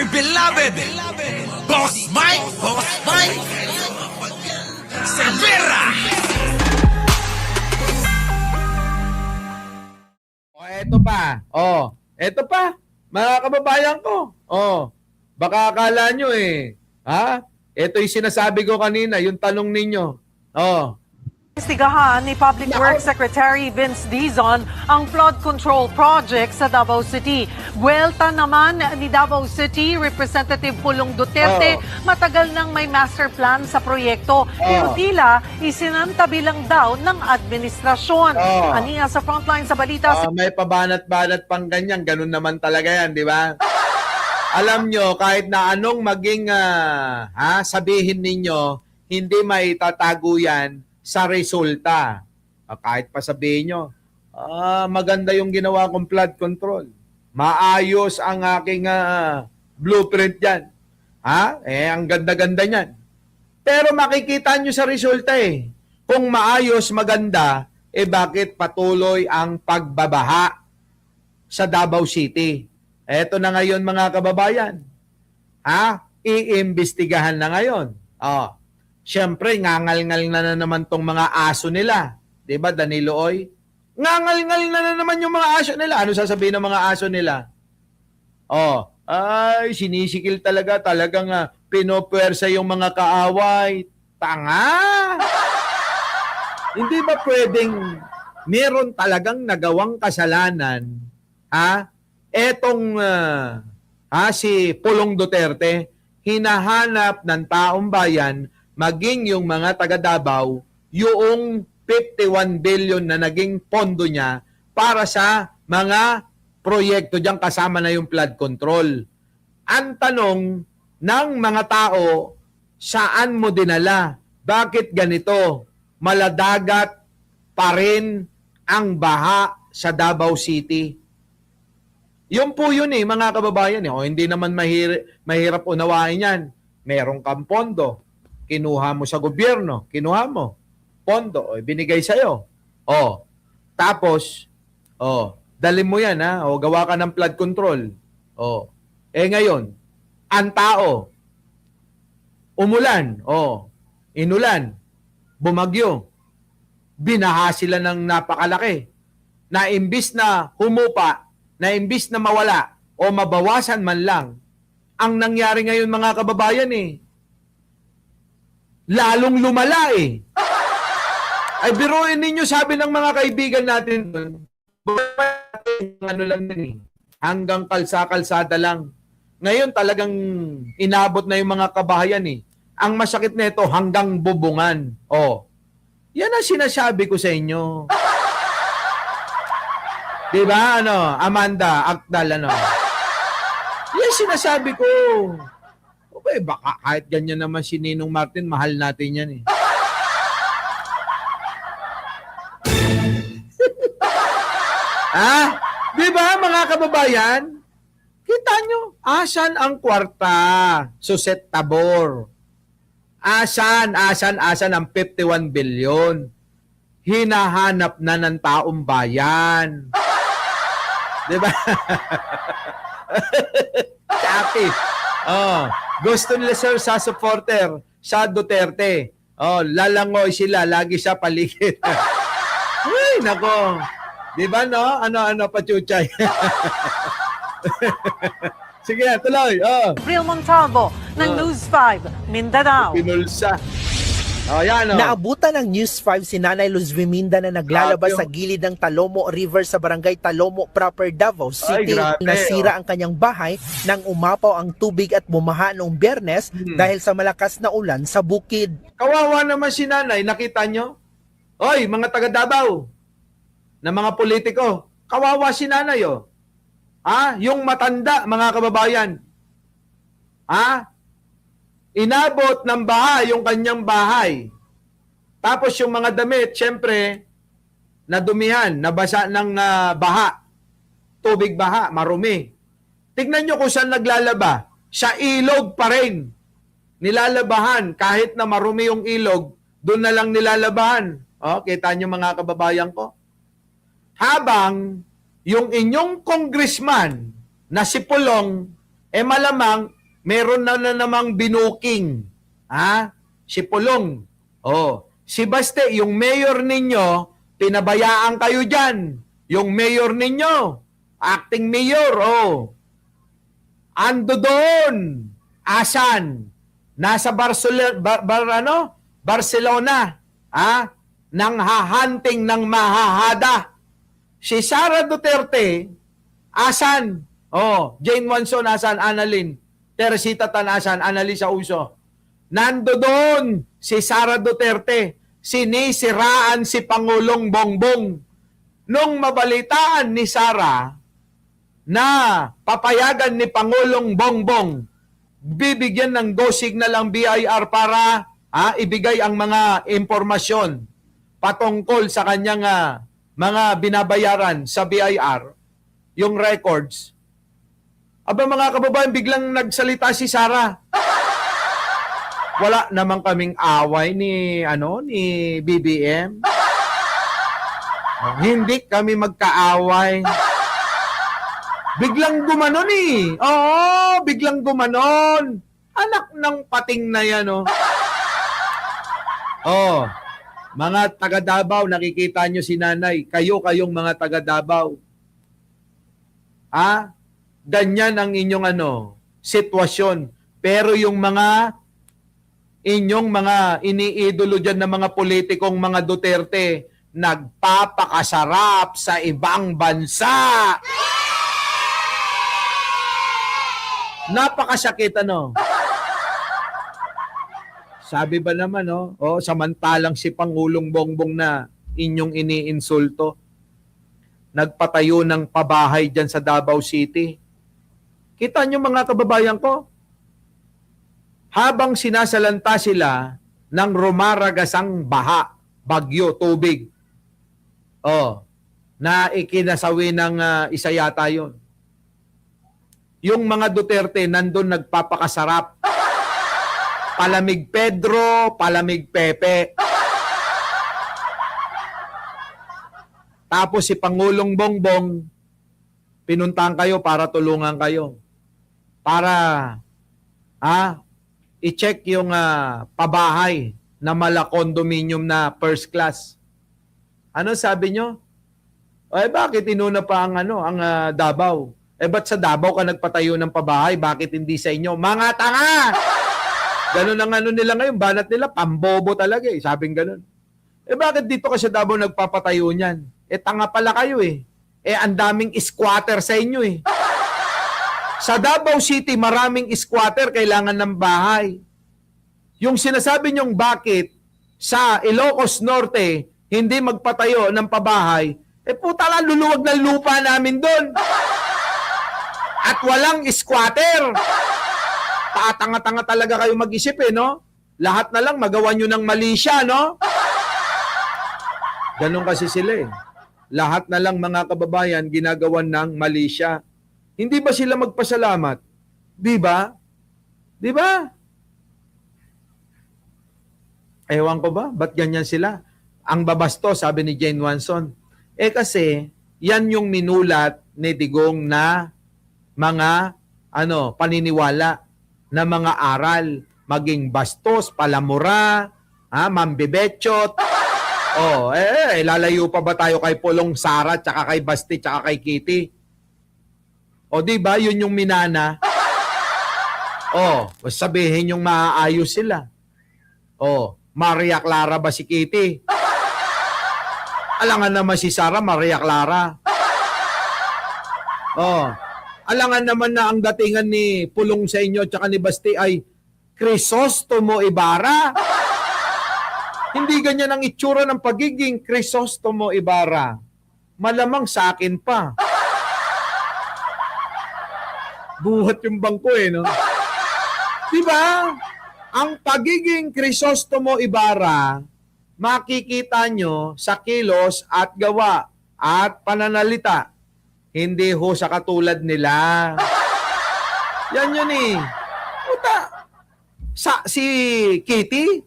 beloved Boss Mike Cervera. Eto pa. Eto pa. Mga kababayan ko. Baka akala nyo ito yung sinasabi ko kanina, yung tanong ninyo. Investigahan ni Public Works Secretary Vince Dizon ang flood control project sa Davao City. Buwelta naman ni Davao City Representative Pulong Duterte, matagal nang may master plan sa proyekto. Pero tila isinantabi lang daw ng administrasyon. Aniya sa frontline sa balita. May pabanat-banat pang ganyan, ganun naman talaga yan, di ba? Alam nyo, kahit na anong maging sabihin ninyo, hindi may tatago yan sa resulta. Kahit pa sabihin nyo, maganda yung ginawa kong flood control. Maayos ang aking blueprint yan. Ang ganda-ganda niyan. Pero makikita nyo sa resulta Kung maayos, maganda, bakit patuloy ang pagbabaha sa Davao City? Eto na ngayon mga kababayan. Iimbestigahan na ngayon. Siyempre, ngangal-ngal na naman tong mga aso nila. Diba, Danilo Oy? Ngangal-ngal na naman yung mga aso nila. Ano sasabihin ng mga aso nila? Sinisikil talaga. Talagang pinopwersa yung mga kaaway. Tanga! Hindi ba pwedeng meron talagang nagawang kasalanan, etong si Pulong Duterte, hinahanap ng taong bayan, maging yung mga taga Davao, yung 51 billion na naging pondo niya para sa mga proyekto diyan kasama na yung flood control. Ang tanong ng mga tao, saan mo dinala? Bakit ganito? Maladagat pa rin ang baha sa Davao City. Yun po yun mga kababayan. Hindi naman mahirap unawain yan. Meron kang pondo. Kinuha mo sa gobyerno, kinuha mo, pondo, binigay sa'yo. Tapos, dalhin mo yan, gawa ka ng flood control. Ngayon, ang tao, umulan, inulan, bumagyo, binaha sila ng napakalaki, na imbis na humupa, na imbis na mawala, o mabawasan man lang, ang nangyari ngayon mga kababayan lalong lumala Ay biruin ninyo, sabi ng mga kaibigan natin doon, hanggang kalsa-kalsada lang. Ngayon talagang inabot na yung mga kabahayan Ang masakit nito hanggang bubungan. Yan ang sinasabi ko sa inyo. Diba Amanda, Akdal Yan sinasabi ko. Baka kahit ganyan naman si Ninong Martin, mahal natin yan Di ba mga kababayan? Kita nyo, asan ang kwarta? Suset Tabor. Asan ang 51 billion? Hinahanap na ng taong bayan. Di ba? Chapi. Gusto nila sir sa supporter sa Duterte. Lalangoy sila, lagi sa paligid. Ay, nako. Di ba Ano pachuchay? Sige, tuloy. April Montalvo ng News 5, Mindanao. Pinulsa. Yan Naabutan ng News 5 si Nanay Luz Viminda na naglalaba sa gilid ng Talomo River sa barangay Talomo proper, Davao City. Nasira ang kanyang bahay nang umapaw ang tubig at bumaha noong Biyernes dahil sa malakas na ulan sa bukid. Kawawa naman si Nanay, nakita nyo? Oy, mga taga Davao, na mga politiko, kawawa si Nanay yung matanda, mga kababayan. Inabot ng baha yung kanyang bahay. Tapos yung mga damit, syempre, nadumihan, nabasa ng baha. Tubig baha, marumi. Tignan nyo kung saan naglalaba. Sa ilog pa rin. Nilalabahan. Kahit na marumi yung ilog, doon na lang nilalabahan. Kita nyo mga kababayan ko. Habang yung inyong congressman na si Pulong, malamang meron na namang binuking. Si Pulong. Si Baste, yung mayor ninyo, pinabayaan kayo dyan. Yung mayor ninyo, acting mayor, ando doon. Asan? Nasa Barcelona. Nang hahunting ng mahahada. Si Sara Duterte, asan? Jane Wanson, asan? Annalyn. Teresita Tanasan, Annalisa Uso. Nando doon si Sara Duterte. Sinisiraan si Pangulong Bongbong. Nung mabalitaan ni Sara na papayagan ni Pangulong Bongbong, bibigyan ng go signal ang BIR para ibigay ang mga impormasyon patungkol sa kanyang mga binabayaran sa BIR, yung records. Aba mga kababayan, biglang nagsalita si Sara. Wala naman kaming away ni BBM. Hindi kami magkaaway. Biglang gumanon biglang gumanon. Anak ng pating na yan, mga taga Davao, nakikita nyo si nanay. Kayong mga taga Davao. Ganyan ang inyong sitwasyon. Pero yung inyong mga iniidolo dyan na mga politikong mga Duterte, nagpapakasarap sa ibang bansa. Napakasakit, Sabi ba naman, samantalang si Pangulong Bongbong na inyong iniinsulto, nagpatayo ng pabahay dyan sa Davao City. Kita nyo mga kababayan ko, habang sinasalanta sila ng rumaragasang baha, bagyo, tubig, na ikinasawi ng isa yata yun. Yung mga Duterte nandun nagpapakasarap. Palamig Pedro, palamig Pepe. Tapos si Pangulong Bongbong, pinuntahan kayo para tulungan kayo. Para i-check yung pabahay na mala condominium na first class. Ano sabi nyo? Bakit inuna pa ang Davao? Ba't sa Davao ka nagpatayo ng pabahay? Bakit hindi sa inyo? Mga tanga! Ganun ang nila ngayon, banat nila, pambobo talaga sabing ganun. Bakit dito ka sa Davao nagpapatayo niyan? Tanga pala kayo ang daming squatter sa inyo Sa Davao City, maraming squatter, kailangan ng bahay. Yung sinasabi nyong bakit sa Ilocos Norte, hindi magpatayo ng pabahay, puta lang, luluwag ng lupa namin doon. At walang squatter. Tanga-tanga talaga kayo mag-isip Lahat na lang magawa nyo ng mali siya, Ganon kasi sila Lahat na lang mga kababayan ginagawan ng mali siya. Hindi ba sila magpasalamat? Di ba? Di ba? Ewan ko ba? Ba't ganyan sila? Ang babasto, sabi ni Jane Wanson. Kasi, yan yung minulat ni Digong na mga paniniwala na mga aral. Maging bastos, palamura, mambibechot. Lalayo pa ba tayo kay Pulong, Sara, tsaka kay Basti, tsaka kay Kitty? Di ba? Yun yung minana. Sabihin yung maaayos sila. Maria Clara ba si Kitty? Alangan naman si Sara, Maria Clara. Alangan naman na ang datingan ni Pulong sa inyo tsaka ni Basti ay Crisostomo Ibarra. Hindi ganyan ang itsura ng pagiging Crisostomo Ibarra. Malamang sa akin pa. Buhat yung bangko Di ba? Ang pagiging Crisostomo Ibarra, makikita nyo sa kilos at gawa at pananalita. Hindi ho sa katulad nila. Yan yun si Kitty?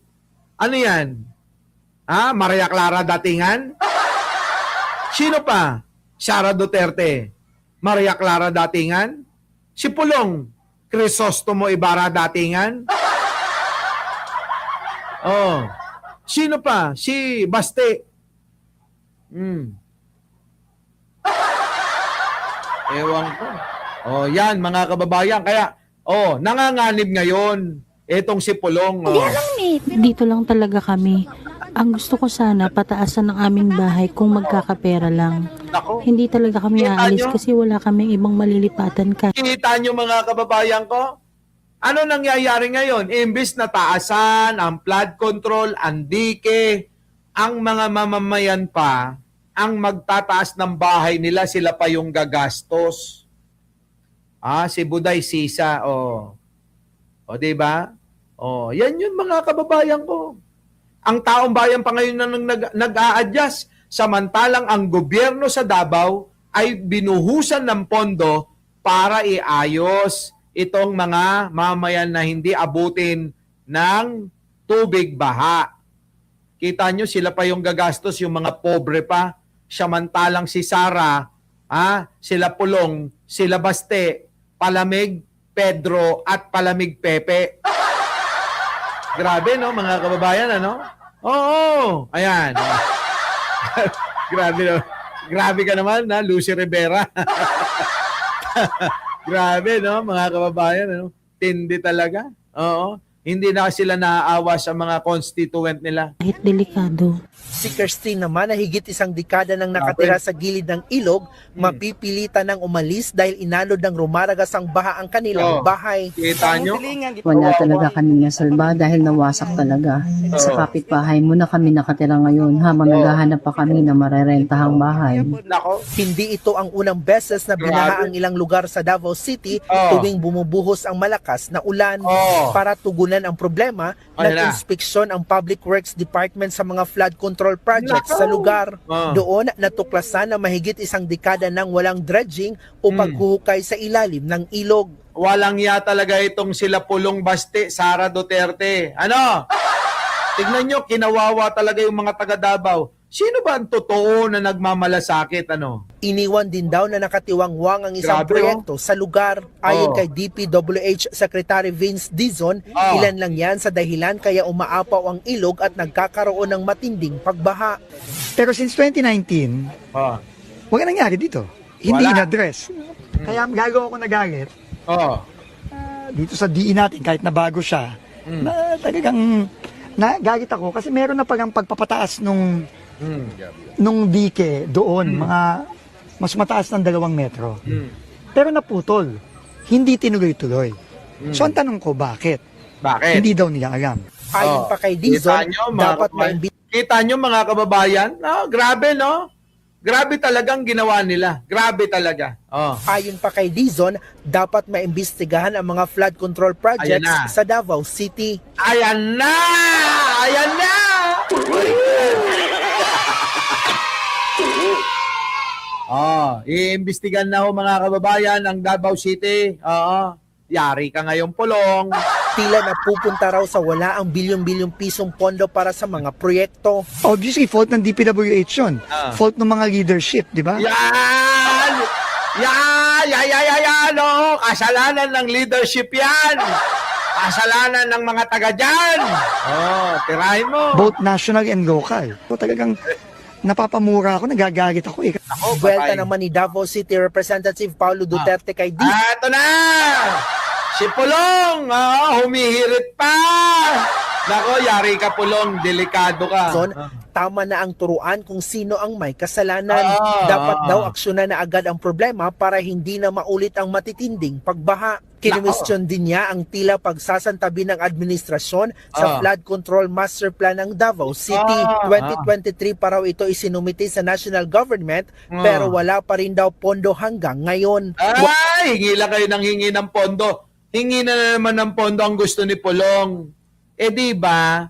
Ano yan? Maria Clara datingan? Sino pa? Sara Duterte. Maria Clara datingan? Si Pulong. Crisostomo Ibarra datingan? Oh. Sino pa? Si Baste. Ewan ko. Oh, yan mga kababayan. Kaya, nanganganib ngayon etong si Pulong. Dito lang talaga kami. Ang gusto ko sana pataasan ng aming bahay kung magkakapera lang. Nako. Hindi talaga kami Kita aalis nyo? kasi wala kaming ibang malilipatan ka. Kita nyo mga kababayan ko? Ano nangyayari ngayon? Imbis na taasan ang flood control, ang dike, ang mga mamamayan pa, ang magtataas ng bahay nila, sila pa yung gagastos. Si Buday Sisa, O, diba? Yan yun mga kababayan ko. Ang taong bayan pa ngayon na nag-a-adjust. Samantalang ang gobyerno sa Davao ay binuhusan ng pondo para iayos itong mga mamayan na hindi abutin ng tubig baha. Kita nyo, sila pa yung gagastos, yung mga pobre pa. Samantalang si Sara, sila Pulong, sila Baste, Palamig Pedro at Palamig Pepe. Grabe, no, mga kababayan, ano? Oo, ayan. Grabe, no? Grabe ka naman, Lucy Rivera. Grabe, no, mga kababayan, ano? Tindi talaga. Oo. Hindi na sila naaawa sa mga constituent nila. Kahit delikado. Si Christine naman na higit isang dekada nang nakatira sa gilid ng ilog, mapipilitan ng umalis dahil inalod ng rumaragas ang baha ang kanilang bahay. Kita nyo? Wala talaga kami nasalba dahil nawasak talaga. Sa kapitbahay mo na kami nakatira ngayon habang naghahanap pa kami na marerentahang bahay. Nako. Hindi ito ang unang beses na binaha ang ilang lugar sa Davao City tuwing bumubuhos ang malakas na ulan. Para tugunan ang problema, nag-inspeksyon ang Public Works Department sa mga flood control projects sa lugar. Doon natuklasan na mahigit isang dekada nang walang dredging o paghuhukay sa ilalim ng ilog. Walang ya talaga itong sila Pulong, Baste, Sara Duterte. Ano? Tignan nyo, kinawawa talaga yung mga taga Davao. Sino ba ang totoo na nagmamalasakit? Ano? Iniwan din daw na nakatiwangwang ang isang Grabe, proyekto sa lugar. Ayon kay DPWH Secretary Vince Dizon, ilan lang yan sa dahilan kaya umaapaw ang ilog at nagkakaroon ng matinding pagbaha. Pero since 2019, wala nangyari dito. Hindi in-address. Kaya gagawa ko nagalit dito sa DE natin, kahit na bago siya, na talagang nagalit ako kasi meron na palang pagpapataas nung dike doon, mga mas mataas ng 2 metro. Pero naputol. Hindi tinuloy-tuloy. So ang tanong ko, bakit? Bakit? Hindi daw nila alam. Ayon pa kay Dizon, dapat Kita nyo mga kababayan? Grabe, no? Grabe talagang ginawa nila. Grabe talaga. Ayon pa kay Dizon, dapat maimbestigahan ang mga flood control projects sa Davao City. Ayan na! Ayan na! Iimbestigan na ho mga kababayan ang Davao City. Yari ka ngayong Pulong. Tila napupunta raw sa wala ang bilyon-bilyong pisong pondo para sa mga proyekto. Obviously, fault ng DPWH yun. Fault ng mga leadership, di ba? Yan! Yan! Kasalanan ng leadership yan! Kasalanan ng mga taga dyan! Tirahin mo! Both national and local. So, talagang napapamura ako, nagagalit ako eh. Buwelta naman ni Davao City Representative Paulo Duterte kay Dizon. Ito na! Si Pulong! Humihirit pa! Nako, yari ka Pulong, delikado ka. Tama na ang turuan kung sino ang may kasalanan. Dapat daw aksyonan na agad ang problema para hindi na maulit ang matitinding pagbaha. Kinwestiyon din niya ang tila pagsasantabi ng administrasyon sa flood control master plan ng Davao City. 2023 pa raw ito isinumiti sa national government pero wala pa rin daw pondo hanggang ngayon. Hingi lang kayo ng hingi ng pondo. Hingi na naman ng pondo ang gusto ni Pulong. Di ba?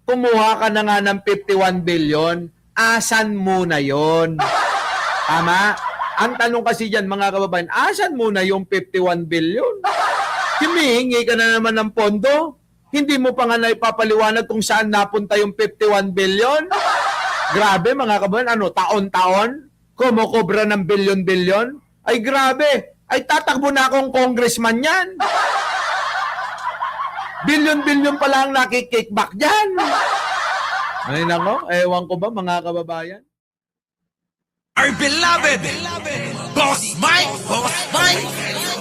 Kumuha ka na nga ng 51 billion, asan mo na yon? Tama? Ang tanong kasi dyan, mga kababayan, asan mo na yung 51 billion? Humihingi ka na naman ng pondo? Hindi mo pa nga naipapaliwanag kung saan napunta yung 51 billion? Grabe, mga kababayan, taon-taon? Kumukobra ng billion-billion? Ay grabe, ay tatakbo na akong congressman yan. Bilyon-bilyon pala ang nakikickback dyan. Ay nako, ewan ko ba mga kababayan? Our beloved Boss Mike! Boss Mike!